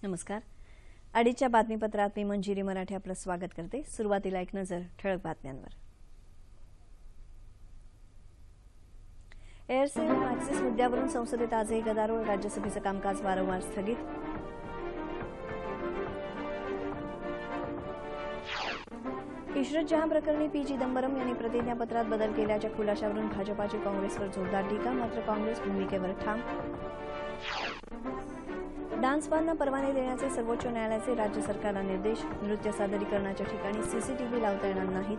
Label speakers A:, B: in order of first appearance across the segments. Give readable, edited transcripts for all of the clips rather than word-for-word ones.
A: नमस्कार. अडीच्या बातमीपत्रात मी मंजिरी मराठे आपलं स्वागत करते. सुरुवातीला एक नजर ठळक बातम्यांवर. एअरसेल मॅक्सिस मुद्द्यावरून संसदेत आजही गदारोळ. राज्यसभेचं कामकाज वारंवार स्थगित. इशरत जहां प्रकरणी पी चिदंबरम यांनी प्रतिज्ञापत्रात बदल केल्याच्या खुलाशावरून भाजपाची काँग्रेसवर जोरदार टीका. मात्र काँग्रेस भूमिकेवर ठाम. डान्स बारना परवाने देण्याचे सर्वोच्च न्यायालयाचे राज्य सरकारला निर्देश. नृत्य सादरीकरणाच्या ठिकाणी सीसीटीव्ही लावता येणार नाहीत.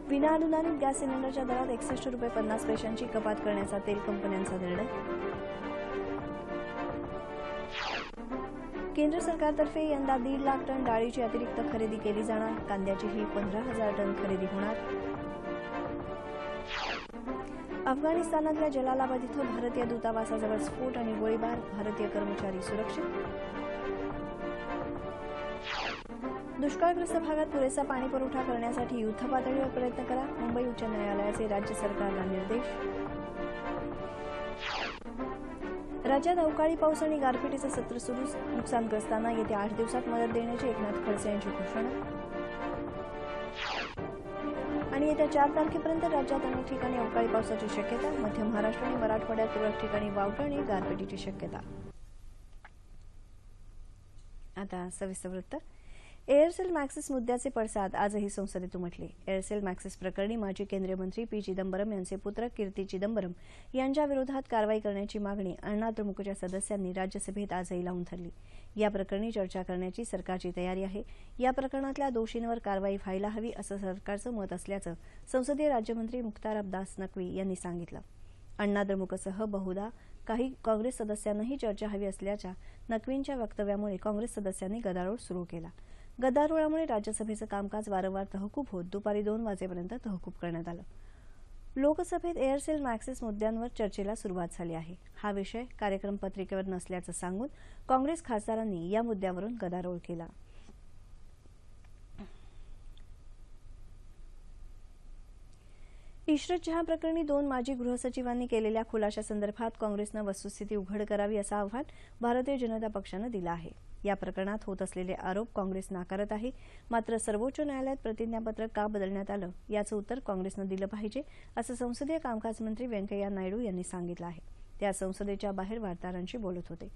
A: विनाअनुदानित गॅस सिलेंडरच्या दरात 61 रुपये 50 पैशांची कपात करण्याचा तेल कंपन्यांचा निर्णय. केंद्र सरकारतर्फे यंदा 1.5 लाख टन डाळीची अतिरिक्त खरेदी केली जाणार. कांद्याचीही 15,000 टन खरेदी होणार. अफगाणिस्तानातल्या जलालाबाद इथं भारतीय दूतावासाजवळ स्फोट आणि गोळीबार. भारतीय कर्मचारी सुरक्षित. दुष्काळग्रस्त भागात पुरेसा पाणी पुरवठा करण्यासाठी युद्धपातळीवर प्रयत्न करा. मुंबई उच्च न्यायालयाचे राज्य सरकारला निर्देश. राज्यात अवकाळी पाऊस आणि गारपिटीचं सत्र सुरू. नुकसानग्रस्तांना येत्या 8 दिवसात मदत देण्याची एकनाथ खडसे यांची घोषणा. आणि येत्या 4 तारखेपर्यंत राज्यात अनेक ठिकाणी अवकाळी पावसाची शक्यता. मध्य महाराष्ट्र आणि मराठवाड्यात तुरळक ठिकाणी वावटळ आणि गारपिटीची शक्यता. आता सविस्तर वृत्त. एअरसेल मॅक्सिस मुद्द्याचे पडसाद आजही संसदेत उमटले. एअरसेल मॅक्सिस प्रकरणी माजी केंद्रीय मंत्री पी चिदंबरम यांचे पुत्र कीर्ती चिदंबरम यांच्या विरोधात कारवाई करण्याची मागणी अण्णा द्रमुकच्या सदस्यांनी राज्यसभेत आजही लावून धरली. या प्रकरणी चर्चा करण्याची सरकारची तयारी आहे. या प्रकरणातल्या दोषींवर कारवाई व्हायला हवी असं सरकारचं मत असल्याचं संसदीय राज्यमंत्री मुख्तार अब्बास नक्वी यांनी सांगितलं. अण्णा द्रमुकसह बहुधा काही काँग्रेस सदस्यांनाही चर्चा हवी असल्याच्या नक्वींच्या वक्तव्यामुळे काँग्रेस सदस्यांनी गदारोळ सुरू केला. गदारोळामुळे राज्यसभेचं कामकाज वारंवार तहकूब होत दुपारी 2 वाजेपर्यंत तहकूब करण्यात आलं. लोकसभेत एअरसेल मॅक्सिस मुद्द्यांवर चर्चेला सुरुवात झाली आहे. हा विषय कार्यक्रम पत्रिकेवर नसल्याचं सांगून काँग्रेस खासदारांनी या मुद्द्यावरून गदारोळ केला. इशरत जहां प्रकरणी 2 माजी गृहसचिवांनी केलेल्या खुलाशासंदर्भात काँग्रेसनं वस्तुस्थिती उघड करावी असं आव्हान भारतीय जनता पक्षानं दिलं आहे. या प्रकरणात होत असलेले आरोप काँग्रेस नाकारत आहे. मात्र सर्वोच्च न्यायालयात प्रतिज्ञापत्र का बदलण्यात आलं याचं उत्तर काँग्रेसनं दिलं पाहिजे असं संसदीय कामकाज मंत्री व्यंकय्या नायडू यांनी सांगितलं आहे. ते आज संसदेच्या बाहेर वार्ताहरांशी बोलत होते.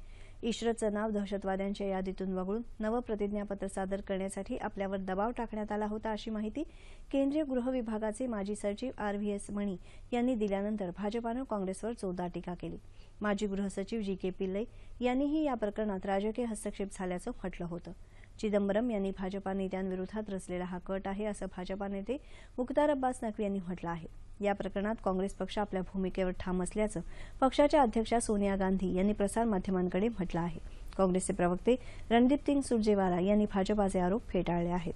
A: इशरतचं नाव दहशतवाद्यांच्या यादीतून वगळून नवं प्रतिज्ञापत्र सादर करण्यासाठी आपल्यावर दबाव टाकण्यात आला होता अशी माहिती केंद्रीय गृह विभागाचे माजी सचिव RVS मणी यांनी दिल्यानंतर भाजपानं काँग्रेसवर जोरदार टीका केली. माजी गृहसचिव G.K. पिल्लई यांनीही या प्रकरणात राजकीय हस्तक्षेप झाल्याचं म्हटलं होतं. चिदंबरम यांनी भाजपा नेत्यांविरोधात रचलेला हा कट आहे असं भाजपा नेते मुख्तार अब्बास नक्वी यांनी म्हटलं आहे. या प्रकरणात काँग्रेस पक्ष आपल्या भूमिकेवर ठाम असल्याचं पक्षाच्या अध्यक्षा सोनिया गांधी यांनी प्रसारमाध्यमांकडे म्हटलं आहे. काँग्रेसचे प्रवक्ते रणदीप सिंग सुरजेवाला यांनी भाजपाचे आरोप फेटाळले आहेत.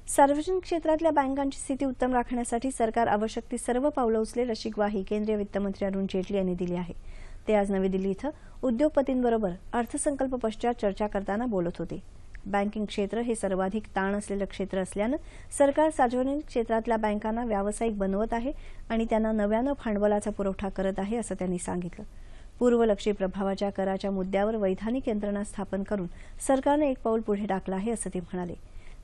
A: सार्वजनिक क्षेत्रातल्या बँकांची स्थिती उत्तम राखण्यासाठी सरकार आवश्यक ती सर्व पावलं उचलेल अशी ग्वाही केंद्रीय वित्तमंत्री अरुण जेटली यांनी दिली आहे. ते आज नवी दिल्ली इथं उद्योगपतींबरोबर अर्थसंकल्प पश्चात चर्चा करताना बोलत होते. बँकिंग क्षेत्र हे सर्वाधिक ताण असलेलं क्षेत्र असल्यानं सरकार सार्वजनिक क्षेत्रातल्या बँकांना व्यावसायिक बनवत आहे आणि त्यांना नव्यानं भांडवलाचा पुरवठा करत आहे असं त्यांनी सांगितलं. पूर्वलक्षी प्रभावाच्या कराच्या मुद्द्यावर वैधानिक यंत्रणा स्थापन करून सरकारनं एक पाऊल पुढे टाकलं आहे असं ते म्हणाले.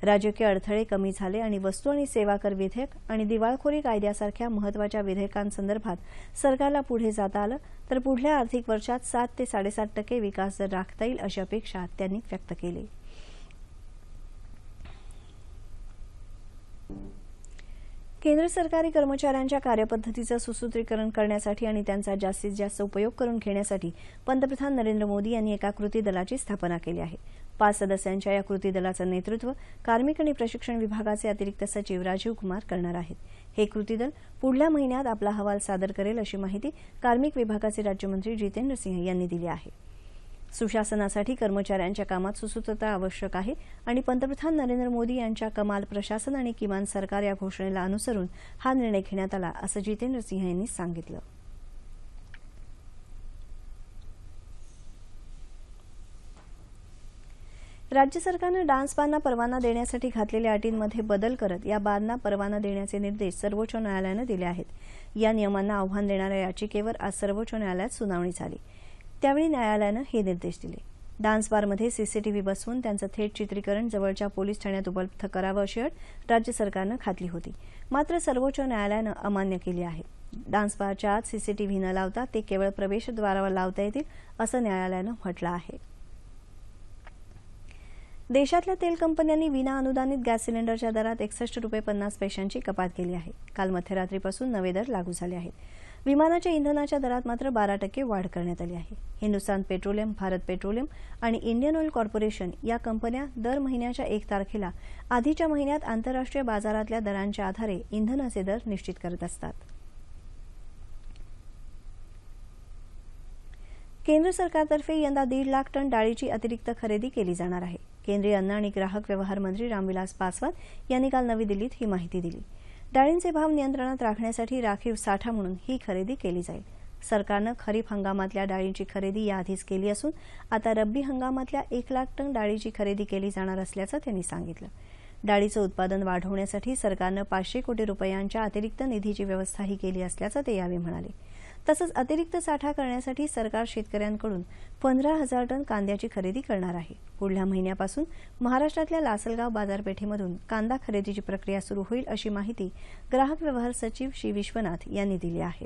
A: राजकीय अडथळे कमी झाले आणि वस्तू आणि सेवा कर विधेयक आणि दिवाळखोरी कायद्यासारख्या महत्वाच्या विधेयकांसंदर्भात सरकारला पुढे जाता आलं तर पुढल्या आर्थिक वर्षात 7 ते 7.5% विकास दर राखता येईल अशी अपेक्षा त्यांनी व्यक्त केली. केंद्र सरकारी कर्मचाऱ्यांच्या कार्यपद्धतीचं सुसूत्रीकरण करण्यासाठी आणि त्यांचा जास्तीत जास्त उपयोग करून घेण्यासाठी पंतप्रधान नरेंद्र मोदी यांनी एका कृती दलाची स्थापना केली आहे. 5 सदस्यांच्या या कृती दलाचं नेतृत्व कार्मिक आणि प्रशिक्षण विभागाचे अतिरिक्त सचिव राजीव कुमार करणार आहेत. हे कृती दल पुढल्या महिन्यात आपला अहवाल सादर करेल अशी माहिती कार्मिक विभागाचे राज्यमंत्री जितेंद्र सिंह यांनी दिली आहे. सुशासनासाठी कर्मचाऱ्यांच्या कामात सुसूत्रता आवश्यक आहे आणि पंतप्रधान नरेंद्र मोदी यांच्या कमाल प्रशासन आणि किमान सरकार या घोषणेला अनुसरून हा निर्णय घेण्यात आला असं जितेंद्र सिंह यांनी सांगितलं. राज्य सरकारनं डान्स बारना परवाना देण्यासाठी घातलेल्या अटींमध्ये बदल करत या बारना परवाना देण्याचे निर्देश सर्वोच्च न्यायालयानं दिले आहेत। या नियमांना आव्हान देणाऱ्या याचिकेवर आज सर्वोच्च न्यायालयात सुनावणी झाली। त्यावेळी न्यायालयानं हे निर्देश दिले। डान्स बारमध्ये सीसीटीव्ही बसवून त्यांचं थेट चित्रीकरण जवळच्या पोलीस ठाण्यात उपलब्ध करावं अशी अट राज्य सरकारनं घातली होती, मात्र सर्वोच्च न्यायालयानं अमान्य केली आहे। डान्स बारच्या आत सीसीटीव्ही न लावता ते केवळ प्रवेशद्वारावर लावता येतील असं न्यायालयानं म्हटलं आहे। देशातल्या तेल कंपन्यांनी विना अनुदानित गॅस सिलेंडरच्या दरात 61 रुपये 50 पैशांची कपात केली आहे। काल मध्यरात्रीपासून नवे दर लागू झाले आहेत। विमानाच्या इंधनाच्या दरात मात्र 12% वाढ करण्यात आली आहे। हिंदुस्तान पेट्रोलियम, भारत पेट्रोलियम आणि इंडियन ऑइल कॉर्पोरेशन या कंपन्या दर महिन्याच्या 1 तारखेला आधीच्या महिन्यात आंतरराष्ट्रीय बाजारातल्या दरांच्या आधारे इंधनाचे दर निश्चित करत असतात। केंद्र सरकारतर्फे यंदा 1.5 लाख टन डाळीची अतिरिक्त खरेदी केली जाणार आहे। केंद्रीय अन्न आणि ग्राहक व्यवहार मंत्री रामविलास पासवान यांनी काल नवी दिल्लीत ही माहिती दिली। डाळींचे भाव नियंत्रणात राखण्यासाठी राखीव साठा म्हणून ही खरेदी केली जाईल। सरकारनं खरीप हंगामातल्या डाळींची खरेदी याआधीच केली असून आता रब्बी हंगामातल्या 1 लाख टन डाळीची खरेदी केली जाणार असल्याचं त्यांनी सांगितलं। डाळीचं उत्पादन वाढवण्यासाठी सरकारनं 500 कोटी रुपयांच्या अतिरिक्त निधीची व्यवस्थाही केली असल्याचं ते यावेळी म्हणाले। तसंच अतिरिक्त साठा करण्यासाठी सरकार शेतकऱ्यांकडून 15,000 टन कांद्याची खरेदी करणार आहे। पुढल्या महिन्यापासून महाराष्ट्रातल्या लासलगाव बाजारपेठेमधून कांदा खरेदीची प्रक्रिया सुरू होईल अशी माहिती ग्राहक व्यवहार सचिव श्री विश्वनाथ यांनी दिली आहे।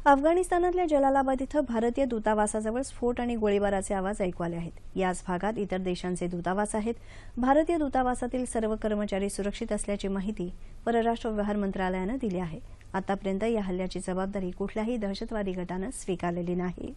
A: अफगाणिस्तानातल्या जलालाबाद इथं भारतीय दूतावासाजवळ स्फोट आणि गोळीबाराचे आवाज ऐकू आले आहेत। याच भागात इतर देशांचे दूतावास आहेत। भारतीय दूतावासातील सर्व कर्मचारी सुरक्षित असल्याची माहिती परराष्ट्र व्यवहार मंत्रालयानं दिली आहे। आतापर्यंत या हल्ल्याची जबाबदारी कुठल्याही दहशतवादी गटानं स्वीकारलेली नाही।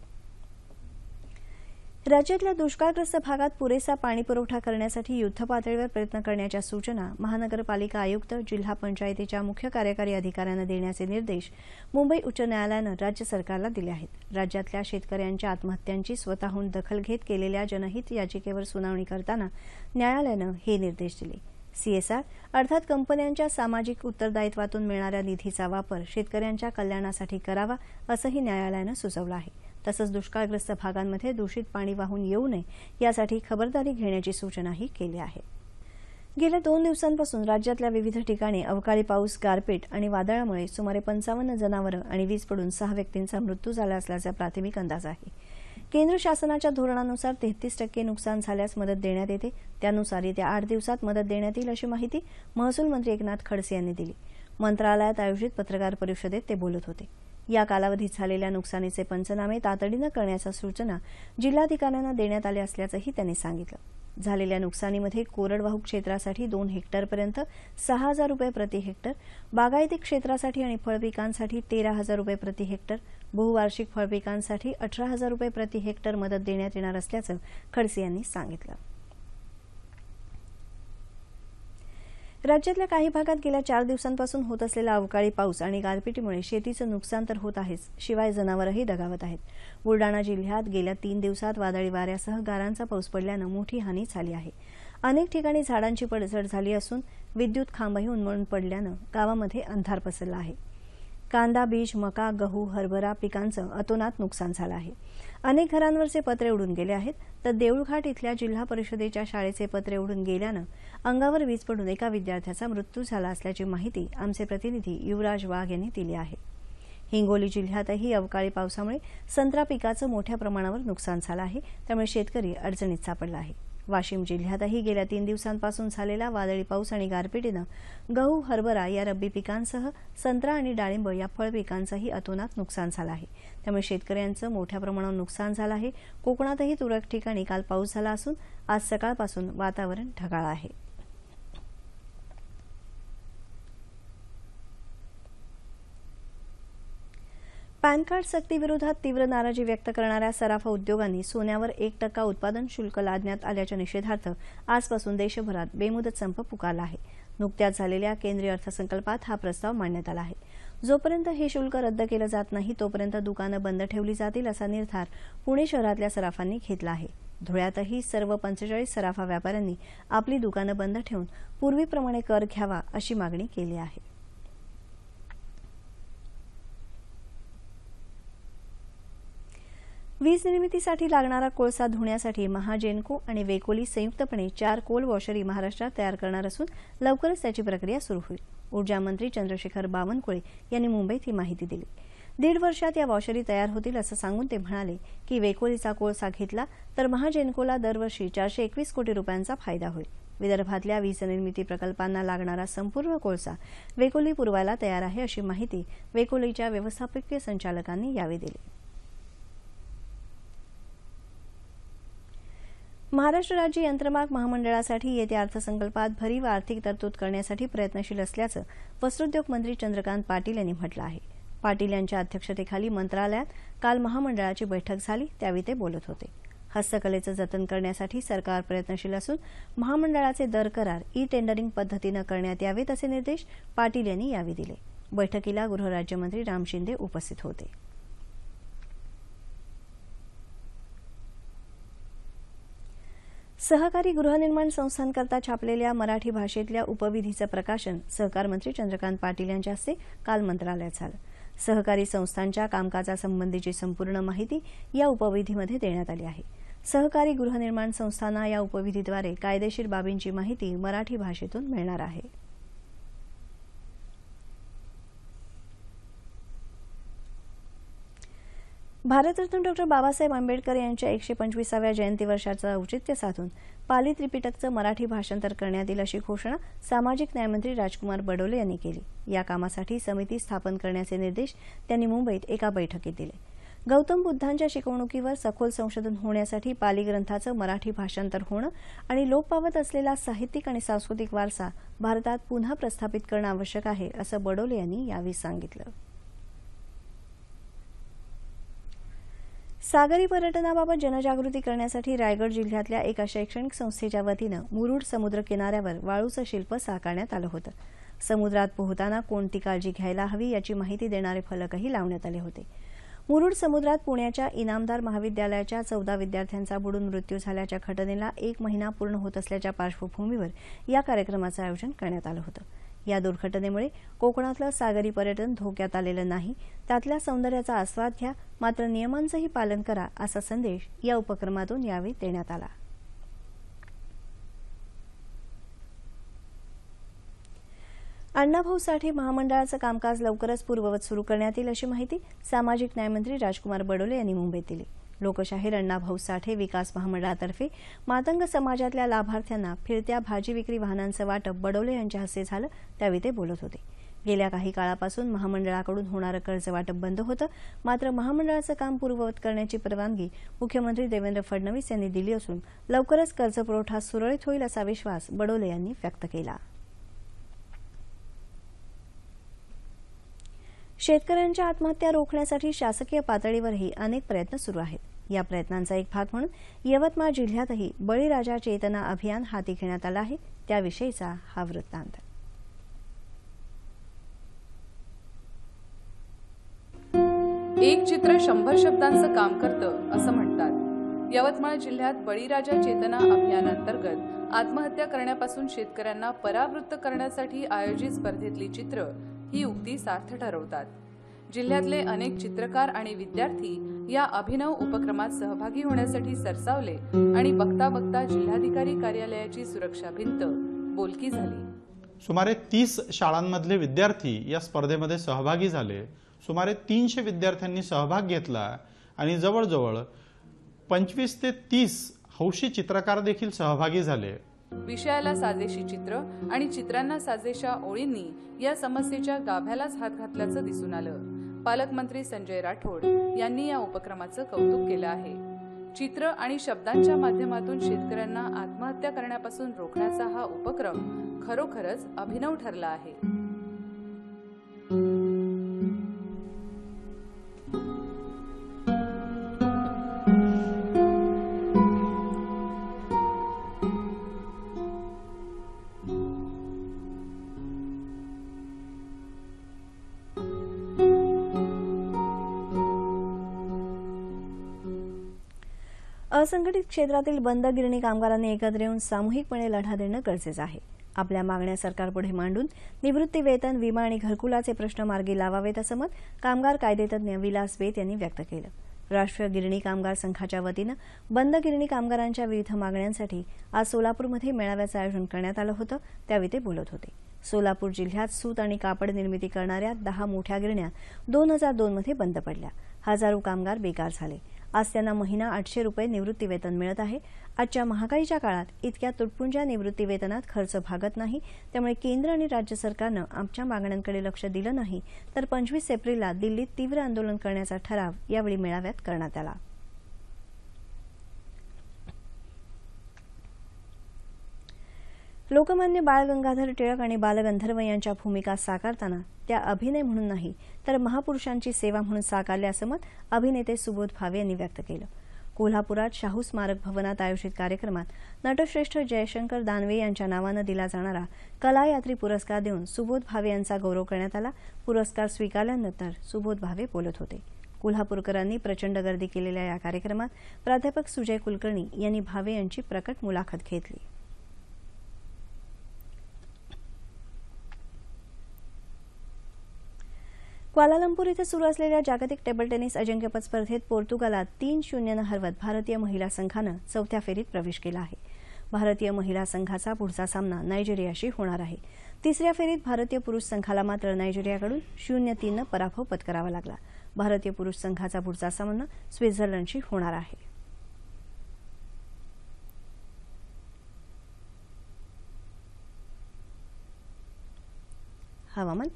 A: राज्यातल्या दुष्काळग्रस्त भागात पुरेसा पाणीपुरवठा करण्यासाठी युद्धपातळीवर प्रयत्न करण्याच्या सूचना महानगरपालिका आयुक्त, जिल्हा पंचायतीच्या मुख्य कार्यकारी अधिकाऱ्यांना देण्याचे निर्देश मुंबई उच्च न्यायालयानं राज्य सरकारला दिले आहेत। राज्यातल्या शेतकऱ्यांच्या आत्महत्यांची स्वतःहून दखल घेत केलेल्या जनहित याचिकेवर सुनावणी करताना न्यायालयानं हे निर्देश दिले। सीएसआर अर्थात कंपन्यांच्या सामाजिक उत्तरदायित्वातून मिळणाऱ्या निधीचा वापर शेतकऱ्यांच्या कल्याणासाठी करावा असंही न्यायालयानं सुचवलं आहे। तसंच दुष्काळग्रस्त भागांमध्ये दूषित पाणी वाहून येऊ नये यासाठी खबरदारी घेण्याची सूचनाही केली आहे। गेल्या 2 दिवसांपासून राज्यातल्या विविध ठिकाणी अवकाळी पाऊस, गारपीट आणि वादळामुळे सुमारे 55 जनावरं आणि वीज पडून 6 व्यक्तींचा मृत्यू झाला असल्याचा प्राथमिक अंदाज आहे। केंद्र शासनाच्या धोरणानुसार 33% नुकसान झाल्यास मदत देण्यात येते। त्यानुसार येत्या 8 दिवसात मदत देण्यात येईल अशी माहिती महसूल मंत्री एकनाथ खडसे यांनी दिली। मंत्रालयात आयोजित पत्रकार परिषदेत ते बोलत होते। या कालावधीत झालेल्या नुकसानीचे पंचनामे तातडीनं करण्याच्या सूचना जिल्हाधिकाऱ्यांना देण्यात आल्या असल्याचंही त्यांनी सांगितलं। झालेल्या नुकसानीमध्ये कोरडवाहू क्षेत्रासाठी 2 हेक्टरपर्यंत 6,000 रुपये प्रति हेक्टर, बागायती क्षेत्रासाठी आणि फळपिकांसाठी 13,000 रुपये प्रति हेक्टर, बहुवार्षिक फळपिकांसाठी 18,000 रुपये प्रति हेक्टर मदत देण्यात येणार असल्याचं खडसे यांनी सांगितलं। राज्यातल्या काही भागात गेल्या 4 दिवसांपासून होत असलेला अवकाळी पाऊस आणि गारपिटीमुळे शेतीचं नुकसान तर होत आहेच, शिवाय जनावरही दगावत आहेत। बुलडाणा जिल्ह्यात गेल्या 3 दिवसात वादळी वाऱ्यासह गारांचा पाऊस पडल्यानं मोठी हानी झाली आहे। अनेक ठिकाणी झाडांची पडझड झाली असून विद्युत खांबही उन्मळून पडल्यानं गावामध्ये अंधार पसरला आहे। कांदा, बीज, मका, गहू, हरभरा पिकांचं अतोनात नुकसान झालं आहे। अनेक घरांवरचे पत्रे उडून गेले आहेत, तर देऊळघाट इथल्या जिल्हा परिषदेच्या शाळेचे पत्रे उडून गेल्यानं अंगावर वीज पडून एका विद्यार्थ्याचा मृत्यू झाला असल्याची माहिती आमचे प्रतिनिधी युवराज वाघ यांनी दिली आहे। हिंगोली जिल्ह्यातही अवकाळी पावसामुळे संत्रा पिकाचं मोठ्या प्रमाणावर नुकसान झालं आहे, त्यामुळे शेतकरी अडचणीत सापडला आहे। वाशिम जिल्ह्यातही गेल्या 3 दिवसांपासून झालेला वादळी पाऊस आणि गारपिटीनं गहू, हरभरा या रब्बी पिकांसह संत्रा आणि डाळिंब या फळ पिकांचंही अतोनात नुकसान झालं आहे, त्यामुळे शेतकऱ्यांचं मोठ्या प्रमाणावर नुकसान झालं आहे। कोकणातही तुरळक ठिकाणी काल पाऊस झाला असून आज सकाळपासून वातावरण ढगाळ आहे। पॅन कार्ड सक्तीविरोधात तीव्र नाराजी व्यक्त करणाऱ्या सराफा उद्योगांनी सोन्यावर 1% उत्पादन शुल्क लादण्यात आल्याच्या निषेधार्थ आजपासून देशभरात बेमुदत संप पुकारला आहे। नुकत्याच झालेल्या केंद्रीय अर्थसंकल्पात हा प्रस्ताव मांडण्यात आला आहे। जोपर्यंत हे शुल्क रद्द केलं जात नाही तोपर्यंत दुकानं बंद ठेवली जातील असा निर्धार पुणे शहरातल्या सराफांनी घेतला आहे। धुळ्यातही सर्व 45 सराफा व्यापाऱ्यांनी आपली दुकानं बंद ठेवून पूर्वीप्रमाणे कर घ्यावा अशी मागणी केली आहे। वीज निर्मितीसाठी लागणारा कोळसा धुण्यासाठी महाजेनको आणि वेकोली संयुक्तपणे 4 कोल वॉशरी महाराष्ट्रात तयार करणार असून लवकरच त्याची प्रक्रिया सुरू होईल. ऊर्जा मंत्री चंद्रशेखर बावनकुळे यांनी मुंबईत ही माहिती दिली. 1.5 वर्षात या वॉशरी तयार होतील असं सांगून ते म्हणाले की वेकोलीचा कोळसा घेतला तर महाजेनकोला दरवर्षी 421 कोटी रुपयांचा फायदा होईल. विदर्भातल्या वीज निर्मिती प्रकल्पांना लागणारा संपूर्ण कोळसा वेकोली पुरवायला तयार आहे अशी माहिती वेकोलीच्या व्यवस्थापकीय संचालकांनी यावेळी दिली. महाराष्ट्र राज्य यंत्रमाग महामंडळासाठी येत्या अर्थसंकल्पात भरीव आर्थिक तरतूद करण्यासाठी प्रयत्नशील असल्याचं वस्त्रोद्योग मंत्री चंद्रकांत पाटील यांनी म्हटलं आहे. पाटील यांच्या अध्यक्षतेखाली मंत्रालयात काल महामंडळाची बैठक झाली, त्यावेळी ते बोलत होते. हस्तकलेचं जतन करण्यासाठी सरकार प्रयत्नशील असून महामंडळाचे दर करार ई-टेंडरिंग पद्धतीनं करण्यात यावेत असे निर्देश पाटील यांनी यावेळी दिले. बैठकीला गृहराज्यमंत्री राम शिंदे उपस्थित होते. सहकारी गृहनिर्माण संस्थांकरता छापलेल्या मराठी भाषेतल्या उपविधीचं प्रकाशन सहकार मंत्री चंद्रकांत पाटील यांच्या हस्ते काल मंत्रालयात झालं. सहकारी संस्थांच्या कामकाजासंबंधीची संपूर्ण माहिती या उपविधीमध्ये देण्यात आली आहे. सहकारी गृहनिर्माण संस्थांना या उपविधीद्वारे कायदेशीर बाबींची माहिती मराठी भाषेतून मिळणार आहे. भारतरत्न डॉ. बाबासाहेब आंबेडकर यांच्या 125व्या जयंती वर्षाचं औचित्य साधून पाली त्रिपिटकचं मराठी भाषांतर करण्यात येईल अशी घोषणा सामाजिक न्यायमंत्री राजकुमार बडोले यांनी केली. या कामासाठी समिती स्थापन करण्याचे निर्देश त्यांनी मुंबईत एका बैठकीत दिले. गौतम बुद्धांच्या शिकवणुकीवर सखोल संशोधन होण्यासाठी पाली ग्रंथाचं मराठी भाषांतर होणं आणि लोप पावत असलेला साहित्यिक आणि सांस्कृतिक वारसा भारतात पुन्हा प्रस्थापित करणं आवश्यक आहे असं बडोले यांनी यावेळी सांगितलं. सागरी पर्यटनाबाबत जनजागृती करण्यासाठी रायगड जिल्ह्यातल्या एका शैक्षणिक संस्थेच्या वतीनं मुरुड समुद्र किनाऱ्यावर वाळूचं शिल्प साकारण्यात आलं होतं. समुद्रात पोहताना कोणती काळजी घ्यायला हवी याची माहिती देणारे फलकही लावण्यात आले होते. मुरुड समुद्रात पुण्याच्या इनामदार महाविद्यालयाच्या 14 विद्यार्थ्यांचा बुडून मृत्यू झाल्याच्या घटनेला 1 महिना पूर्ण होत असल्याच्या पार्श्वभूमीवर या कार्यक्रमाचं आयोजन करण्यात आलं होतं. या दुर्घटनेमुळे कोकणातलं सागरी पर्यटन धोक्यात आलेलं नाही, त्यातल्या सौंदर्याचा आस्वाद घ्या, मात्र नियमांचंही पालन करा असा संदेश या उपक्रमातून यावेळी देण्यात आला. अण्णाभाऊ साठे महामंडळाचं कामकाज लवकरच पूर्ववत सुरू करण्यात येईल अशी माहिती सामाजिक न्यायमंत्री राजकुमार बडोले यांनी मुंबईत दिली. लोकशाहीर अण्णाभाऊ साठे विकास महामंडळातर्फे मातंग समाजातल्या लाभार्थ्यांना फिरत्या भाजी विक्री वाहनांचं वाटप बडोले यांच्या हस्ते झालं, त्यावेळी ते बोलत होते. गेल्या काही काळापासून महामंडळाकडून होणारं कर्ज वाटप बंद होतं, मात्र महामंडळाचं काम पूर्ववत करण्याची परवानगी मुख्यमंत्री देवेंद्र फडणवीस यांनी दिली असून लवकरच कर्जपुरवठा सुरळीत होईल असा विश्वास बडोले यांनी व्यक्त केला. शेतकऱ्यांच्या आत्महत्या रोखण्यासाठी शासकीय पातळीवरही अनेक प्रयत्न सुरू आहेत. या प्रयत्नांचा एक भाग म्हणून यवतमाळ जिल्ह्यातही बळीराजा चेतना अभियान हाती घेण्यात आलं आहे, त्याविषयीचा हा वृत्तांत.
B: एक चित्र 100 शब्दांचं काम करतं असं म्हणतात. यवतमाळ जिल्ह्यात बळीराजा चेतना अभियानांतर्गत आत्महत्या करण्यापासून शेतकऱ्यांना परावृत्त करण्यासाठी आयोजित स्पर्धेतली चित्र ही उक्ती सार्थ ठरवतात. जिल्ह्यातले अनेक चित्रकार आणि विद्यार्थी या अभिनव उपक्रमात सहभागी होण्यासाठी सरसावले आणि बघता बघता जिल्हाधिकारी कार्यालयाची सुरक्षा भिंत बोलकी झाली.
C: सुमारे 30 शाळांमधले विद्यार्थी या स्पर्धेमध्ये सहभागी झाले. सुमारे 300 विद्यार्थ्यांनी सहभाग घेतला आणि जवळजवळ 25 ते 30 हौशी चित्रकार देखील सहभागी झाले.
B: विषयाला साजेशी चित्र आणि चित्रांना साजेशा ओळींनी या समस्येच्या गाभ्यालाच हात घातल्याचं दिसून आलं. पालकमंत्री संजय राठोड यांनी या उपक्रमाचं कौतुक केलं आहे. चित्र आणि शब्दांच्या माध्यमातून शेतकऱ्यांना आत्महत्या करण्यापासून रोखण्याचा हा उपक्रम खरोखरच अभिनव ठरला आहे.
A: असंघटित क्षेत्रातील बंद गिरणी कामगारांनी एकत्र येऊन सामूहिकपणे लढा देणं गरजेचं आहे. आपल्या मागण्या सरकारपुढे मांडून निवृत्ती वेतन, विमा आणि घरकुलाचे प्रश्न मार्गी लावावेत असं मत कामगार कायदेतज्ञ विलास वेत यांनी व्यक्त केलं. राष्ट्रीय गिरणी कामगार संघाच्या वतीनं बंद गिरणी कामगारांच्या विविध मागण्यांसाठी आज सोलापूरमध्ये मेळाव्याचं आयोजन करण्यात आलं होतं, त्यावेळी ते बोलत होते. सोलापूर जिल्ह्यात सूत आणि कापड निर्मिती करणाऱ्या 10 मोठ्या गिरण्या 2002 मध्ये बंद पडल्या. हजारो कामगार बेकार झाले. आज त्यांना महिना 800 रुपये निवृत्ती वेतन मिळत आहे. आजच्या महागाईच्या काळात इतक्या तुटपुंज्या निवृत्ती वेतनात खर्च भागत नाही. त्यामुळे केंद्र आणि राज्य सरकारनं आमच्या मागण्यांकडे लक्ष दिलं नाही तर 25 एप्रिलला दिल्लीत तीव्र आंदोलन करण्याचा ठराव यावेळी मेळाव्यात करण्यात आला. लोकमान्य बाळ गंगाधर टिळक आणि बालगंधर्व यांच्या भूमिका साकारताना त्या अभिनय म्हणून नाही तर महापुरुषांची सेवा म्हणून साकारल्या असं मत अभिनेते सुबोध भावे यांनी व्यक्त केलं. कोल्हापुरात शाहू स्मारक भवनात आयोजित कार्यक्रमात नटश्रेष्ठ जयशंकर दानवे यांच्या नावानं दिला जाणारा कलायात्री पुरस्कार देऊन सुबोध भावे यांचा गौरव करण्यात आला. पुरस्कार स्वीकारल्यानंतर सुबोध भावे बोलत होते. कोल्हापूरकरांनी प्रचंड गर्दी केलेल्या या कार्यक्रमात प्राध्यापक सुजय कुलकर्णी यांनी भावे यांची प्रकट मुलाखत घेतली. क्वालालंपूर इथं सुरू असलेल्या जागतिक टेबल टेनिस अजिंक्यपद स्पर्धेत पोर्तुगालला 3-0 हरवत भारतीय महिला संघानं चौथ्या फेरीत प्रवेश केला आहे. भारतीय महिला संघाचा पुढचा सामना नायजेरियाशी होणार आहे. तिसऱ्या फेरीत भारतीय पुरुष संघाला मात्र नायजेरियाकडून 0-3 पराभव पत्करावा लागला. भारतीय पुरुष संघाचा पुढचा सामना स्वित्झर्लंडशी होणार आहे. हवामान.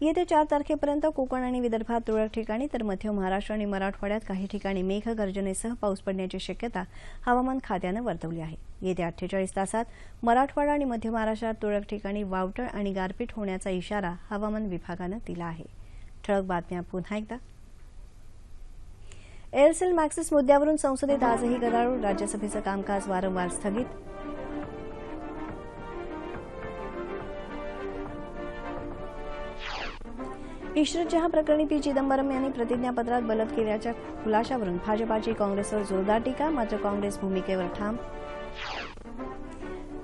A: येत्या 4 तारखेपर्यंत कोकण आणि विदर्भात तुरळक ठिकाणी तर मध्य महाराष्ट्र आणि मराठवाड्यात काही ठिकाणी मेघगर्जनेसह पाऊस पडण्याची शक्यता हवामान खात्यानं वर्तवली आहे. येत्या 48 तासात मराठवाडा आणि मध्य महाराष्ट्रात तुरळक ठिकाणी वावटळ आणि गारपीट होण्याचा इशारा हवामान विभागानं दिला आहे. ठळक बातम्या पुन्हा एकदा. एअरसेल मॅक्सिस मुद्द्यावरून संसदेत आजही गदारोळ. राज्यसभेचं कामकाज वारंवार स्थगित. इशरत जहां प्रकरणी पी चिदंबरम यांनी प्रतिज्ञापत्रात बलत केल्याच्या खुलाशावरून भाजपाची काँग्रेसवर जोरदार टीका. मात्र काँग्रेस भूमिकेवर ठाम.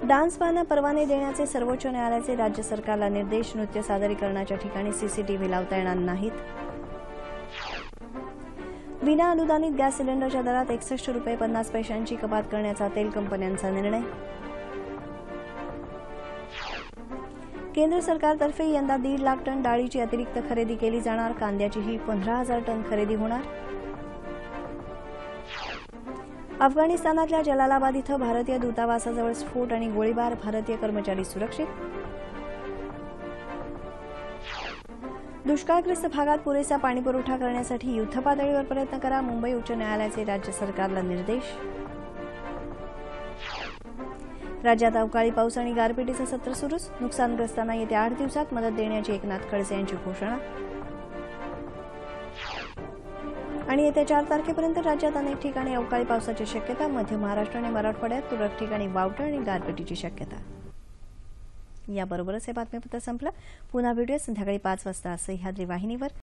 A: डान्स बारना परवाने देण्याचे सर्वोच्च न्यायालयाचे राज्य सरकारला निर्देश. नृत्य सादरीकरणाच्या ठिकाणी सीसीटीव्ही लावता येणार नाहीत. विना अनुदानित गॅस सिलेंडरच्या दरात 61 रुपये 50 पैशांची कपात करण्याचा तेल कंपन्यांचा निर्णय. केंद्र सरकारतर्फे यंदा 1.5 लाख टन डाळीची अतिरिक्त खरेदी केली जाणार. कांद्याचीही 15,000 टन खरेदी होणार. अफगाणिस्तानातल्या जलालाबाद इथं भारतीय दूतावासाजवळ स्फोट आणि गोळीबार. भारतीय कर्मचारी सुरक्षित. दुष्काळग्रस्त भागात पुरेसा पाणीपुरवठा करण्यासाठी युद्धपातळीवर प्रयत्न करा. मुंबई उच्च न्यायालयाचे राज्य सरकारला निर्देश. राज्यात अवकाळी पाऊस आणि गारपिटीचं सत्र सुरूच. नुकसानग्रस्तांना येत्या 8 दिवसात मदत देण्याची एकनाथ खडसे यांची घोषणा. आणि येत्या 4 तारखेपर्यंत राज्यात अनेक ठिकाणी अवकाळी पावसाची शक्यता. मध्य महाराष्ट्र आणि मराठवाड्यात तुरळक ठिकाणी वावटळ आणि गारपिटीची शक्यता. याबरोबरच हे बातमीपत्र संपलं. पुन्हा भेटूया संध्याकाळी 5 वाजता सह्याद्री वाहिनीवर.